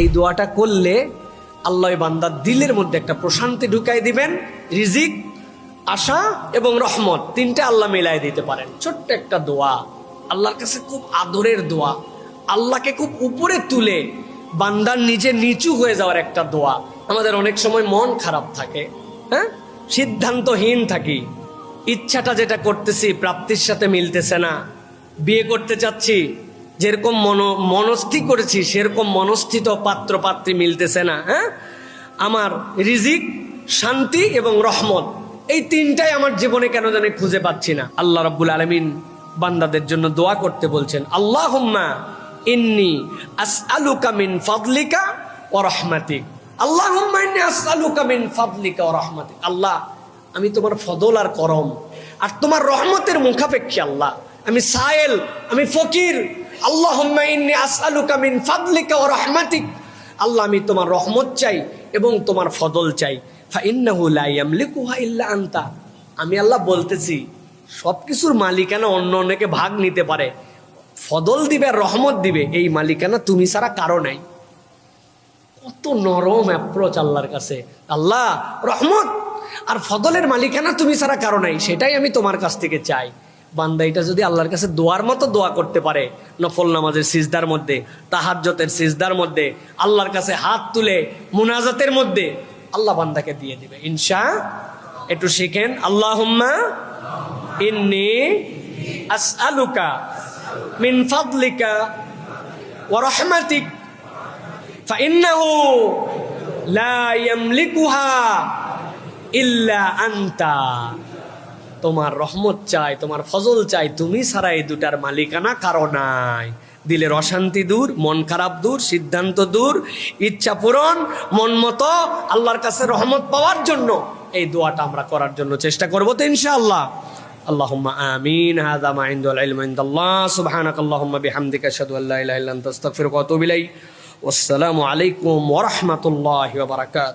এই দোয়াটা করলে আল্লাহ বান্দার দিলের মধ্যে একটা প্রশান্তি ঢুকাই দিবেন। রিজিক, আশা এবং রহমত তিনটা আল্লাহ মিলাই দিতে পারেন। ছোট্ট একটা দোয়া, আল্লাহর কাছে খুব আদরের দোয়া, আল্লাহকে খুব উপরে তুলে বান্দার নিজে নিচু হয়ে যাওয়ার একটা দোয়া। আমাদের অনেক সময় মন খারাপ থাকে, হ্যাঁ, সিদ্ধান্তহীন থাকি, ইচ্ছাটা যেটা করতেছি প্রাপ্তির সাথে মিলতেছে না, বিয়ে করতে চাচ্ছি, যেরকম মনস্থির করেছি সেরকম মনস্থিত পাত্র পাত্রী মিলতেছে না, হ্যাঁ, আমার রিজিক, শান্তি এবং রহমত এই তিনটাই আমার জীবনে কেন জানি খুঁজে পাচ্ছি না। আল্লাহ রাব্বুল আলামিন বান্দাদের জন্য দোয়া করতে বলছেন, আল্লাহুম্মা ইন্নী আসআলুকা মিন ফাদলিকা ওয়া রাহমাতিক। আল্লাহুম্মা ইন্নী আসআলুকা মিন ফাদলিকা ওয়া রাহমাতিক। আল্লাহ, আমি তোমার ফদল আর করম আর তোমার রহমতের মুখাপেক্ষী। আল্লাহ, আমি সায়েল, আমি ফকির। আল্লাহুম্মা ইন্নী আসআলুকা মিন ফাদলিকা ওয়া রাহমাতিক। আল্লাহ, আমি তোমার রহমত চাই এবং তোমার ফদল চাই। ফাইন্নাহু লা ইয়ামলিকুহা ইল্লা আনতা। আমি আল্লাহ বলতেছি সবকিছুর মালিকানা অন্য অনেকে ভাগ নিতে পারে, ফদল দিবে আর রহমত দিবে এই মালিকানা তুমি ছাড়া কারো নাই। কত নরম অ্যাপ্রোচ আল্লাহর কাছে। আল্লাহ, রহমত আর ফদলের মালিকানা তুমি ছাড়া কারো নাই, সেটাই আমি তোমার কাছ থেকে চাই। বান্দা এটা যদি আল্লাহর কাছে দোয়ার মতো দোয়া করতে পারে, নফল নামাজের সিজদার মধ্যে, তাহাজ্জুদের সিজদার মধ্যে, আল্লাহর কাছে হাত তুলে মুনাজাতের মধ্যে, আল্লাহ বান্দাকে দিয়ে দিবে ইনশাআল্লাহ। একটু শিখেন, আল্লাহুম্মা ইন্নী আসআলুকা মিন ফাদলিকা ওয়া রাহমাতিক ফাইন্নাহু লা ইয়ামলিকুহা ইল্লা আনতা। তোমার রহমত চাই, তোমার ফজল চাই, তুমি ছাড়া এই দুটার মালিকানা কারো নাই। দিলের অশান্তি দূর, মন খারাপ দূর, সিদ্ধান্ত দূর, ইচ্ছা পূরণ, মন মতো আল্লাহর কাছে রহমত পাওয়ার জন্য এই দোয়াটা আমরা করার জন্য চেষ্টা করবো তো ইনশাআল্লাহ। আল্লাহুম্মা আমিন। হাযা মা ইনদাল ইলমু ইনদাল্লাহ। সুবহানাকাল্লাহুম্মা বিহামদিকা আশহাদু আল্লা ইলাহা ইল্লা আনতা আস্তাগফিরুকা ওয়া আতুবু ইলাইক। ওয়াসসালামু আলাইকুম ওয়া রাহমাতুল্লাহি ওয়া বারাকাতুহু।